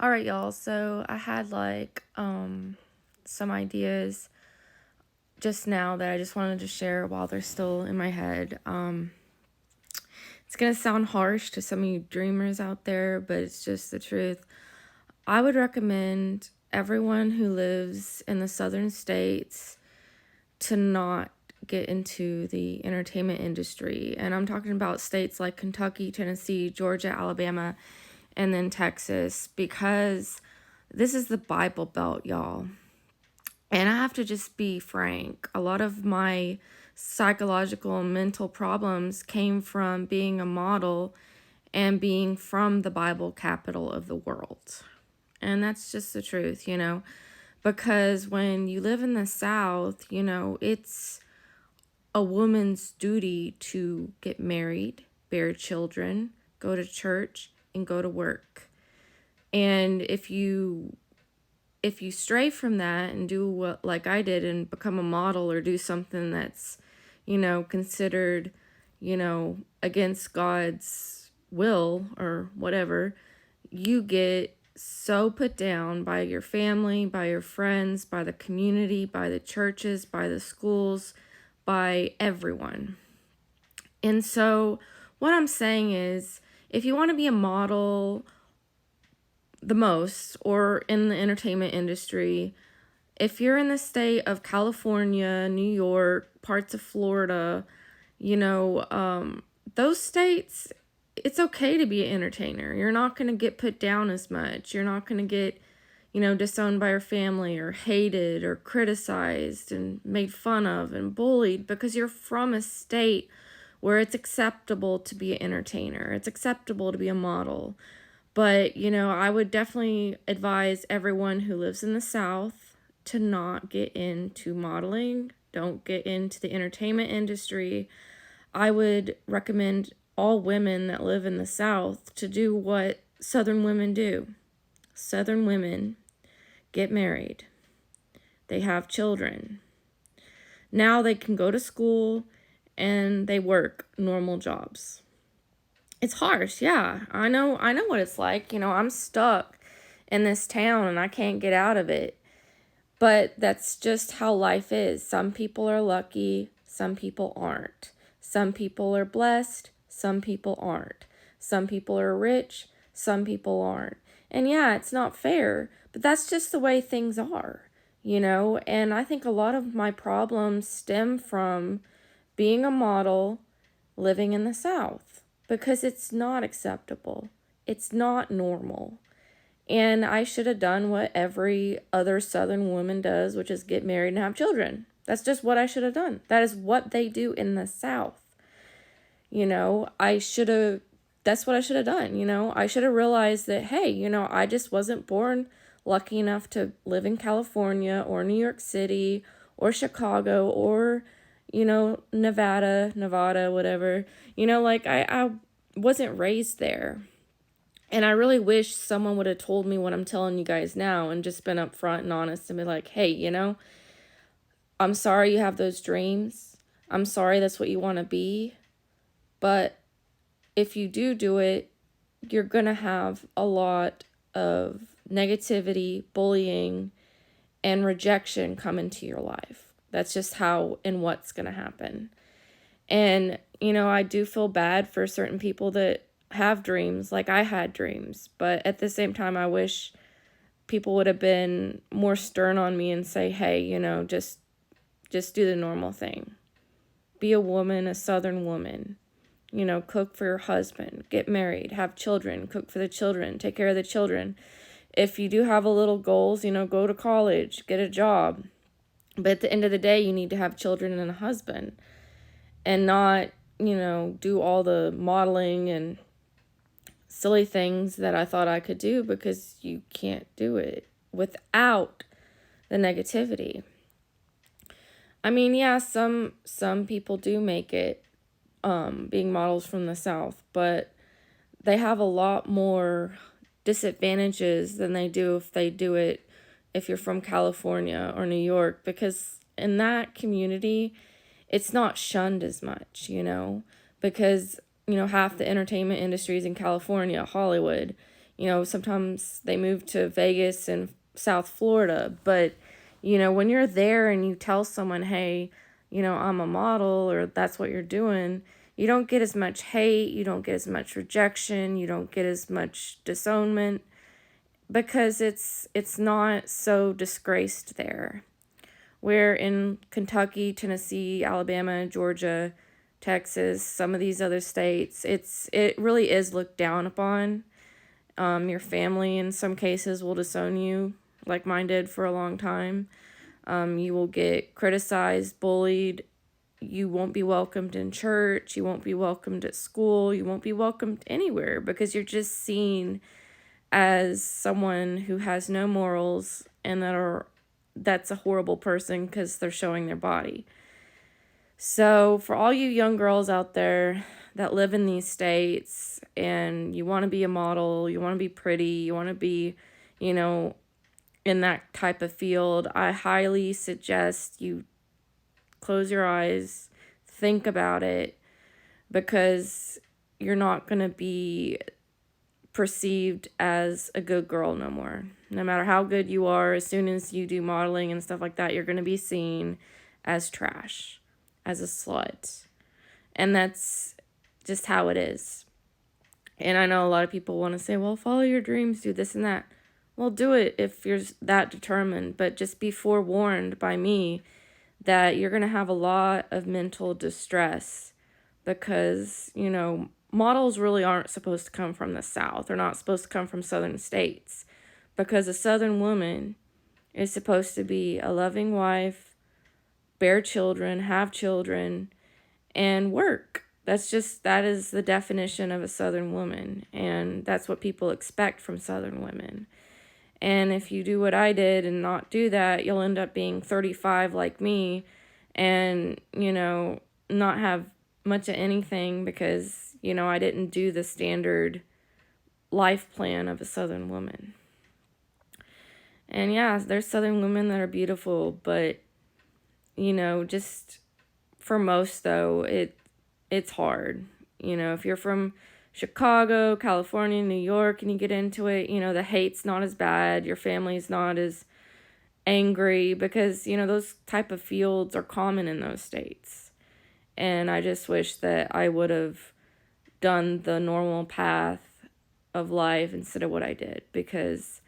All right, y'all. So I had some ideas just now that I just wanted to share while they're still in my head. It's gonna sound harsh to some of you dreamers out there, but it's just the truth. I would recommend everyone who lives in the southern states to not get into the entertainment industry. And I'm talking about states like Kentucky, Tennessee, Georgia, Alabama, and then Texas, because this is the Bible Belt, y'all. And I have to just be frank. A lot of my psychological and mental problems came from being a model and being from the Bible capital of the world. And that's just the truth, because when you live in the South, it's a woman's duty to get married, bear children, go to church, and go to work. And if you stray from that and do what like I did and become a model or do something that's, considered, against God's will or whatever, you get so put down by your family, by your friends, by the community, by the churches, by the schools, by everyone. And so what I'm saying is, if you want to be a model the most or in the entertainment industry, if you're in the state of California, New York, parts of Florida, those states, it's okay to be an entertainer. You're not going to get put down as much. You're not going to get, disowned by your family or hated or criticized and made fun of and bullied because you're from a state where it's acceptable to be an entertainer. It's acceptable to be a model. But, I would definitely advise everyone who lives in the South to not get into modeling. Don't get into the entertainment industry. I would recommend all women that live in the South to do what Southern women do. Southern women get married. They have children. Now they can go to school and they work normal jobs. It's harsh, yeah. I know what it's like. I'm stuck in this town and I can't get out of it. But that's just how life is. Some people are lucky, some people aren't. Some people are blessed, some people aren't. Some people are rich, some people aren't. And yeah, it's not fair, but that's just the way things are, And I think a lot of my problems stem from being a model living in the South because it's not acceptable. It's not normal. And I should have done what every other Southern woman does, which is get married and have children. That's just what I should have done. That is what they do in the South. That's what I should have done. I should have realized that, hey, I just wasn't born lucky enough to live in California or New York City or Chicago or, Nevada, whatever. I wasn't raised there. And I really wish someone would have told me what I'm telling you guys now and just been upfront and honest and be like, hey, I'm sorry you have those dreams. I'm sorry that's what you want to be. But if you do it, you're going to have a lot of negativity, bullying, and rejection come into your life. That's just how and what's going to happen. And, I do feel bad for certain people that have dreams like I had dreams, but at the same time I wish people would have been more stern on me and say, hey, just do the normal thing. Be a woman, a Southern woman. Cook for your husband, get married, have children, cook for the children, take care of the children. If you do have a little goals, go to college, get a job. But at the end of the day, you need to have children and a husband and not, do all the modeling and silly things that I thought I could do because you can't do it without the negativity. I mean, yeah, some people do make it being models from the South, but they have a lot more disadvantages than they do if they do it if you're from California or New York, because in that community it's not shunned as much, because half the entertainment industry is in California, Hollywood. sometimes they move to Vegas and South Florida. But, when you're there and you tell someone, hey, I'm a model, or that's what you're doing, you don't get as much hate, you don't get as much rejection, you don't get as much disownment, because it's not so disgraced there. Where in Kentucky, Tennessee, Alabama, Georgia, Texas, some of these other states, it really is looked down upon. Your family in some cases will disown you, like mine did for a long time. You will get criticized, bullied. You won't be welcomed in church. You won't be welcomed at school. You won't be welcomed anywhere, because you're just seen as someone who has no morals, and that's a horrible person because they're showing their body. So for all you young girls out there that live in these states and you want to be a model, you want to be pretty, you want to be, in that type of field, I highly suggest you close your eyes, think about it, because you're not going to be perceived as a good girl no more. No matter how good you are, as soon as you do modeling and stuff like that, you're going to be seen as trash, as a slut. And that's just how it is. And I know a lot of people want to say, well, follow your dreams, do this and that. Well, do it if you're that determined, but just be forewarned by me that you're going to have a lot of mental distress, because, models really aren't supposed to come from the South. They're not supposed to come from southern states, because a southern woman is supposed to be a loving wife, bear children, have children, and work. That is the definition of a southern woman, and that's what people expect from southern women. And if you do what I did and not do that, you'll end up being 35 like me and, not have much of anything, because, I didn't do the standard life plan of a Southern woman. And yeah, there's Southern women that are beautiful, but, just for most though, it's hard. If you're from Chicago, California, New York, and you get into it, the hate's not as bad. Your family's not as angry, because, those type of fields are common in those states. And I just wish that I would have done the normal path of life instead of what I did, because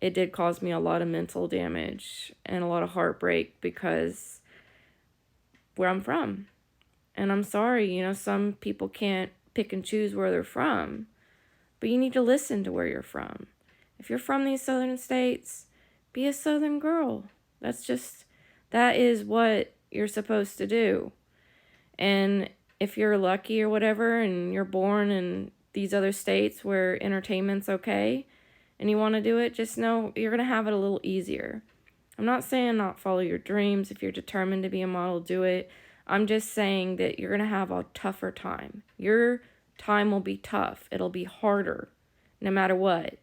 it did cause me a lot of mental damage and a lot of heartbreak, because where I'm from. And I'm sorry, some people can't pick and choose where they're from, but you need to listen to where you're from. If you're from these southern states, be a southern girl. That is what you're supposed to do. And if you're lucky or whatever, and you're born in these other states where entertainment's okay, and you want to do it, just know you're going to have it a little easier. I'm not saying not follow your dreams. If you're determined to be a model, do it. I'm just saying that you're going to have a tougher time. Your time will be tough. It'll be harder no matter what,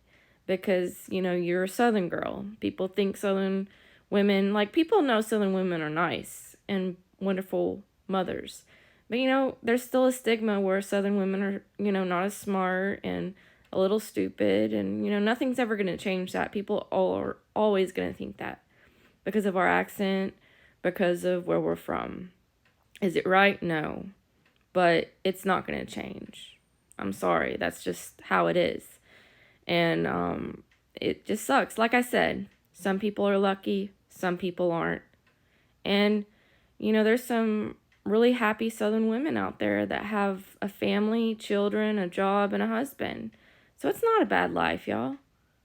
because, you're a Southern girl. People think Southern women, people know Southern women are nice and wonderful mothers. But, there's still a stigma where Southern women are, not as smart and a little stupid. And, nothing's ever going to change that. People are always going to think that because of our accent, because of where we're from. Is it right? No. But it's not going to change. I'm sorry. That's just how it is. And it just sucks. Like I said, some people are lucky, some people aren't. And, there's some really happy Southern women out there that have a family, children, a job, and a husband. So it's not a bad life, y'all.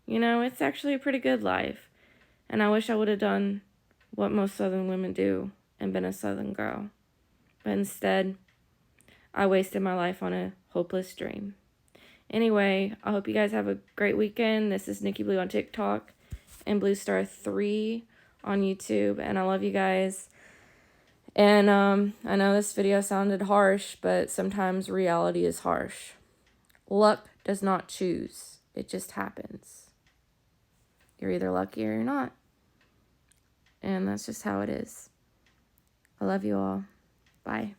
It's actually a pretty good life. And I wish I would have done what most Southern women do and been a Southern girl. But instead, I wasted my life on a hopeless dream. Anyway, I hope you guys have a great weekend. This is Nikki Blue on TikTok and Blue Star 3 on YouTube. And I love you guys. And I know this video sounded harsh, but sometimes reality is harsh. Luck does not choose. It just happens. You're either lucky or you're not. And that's just how it is. I love you all. Bye.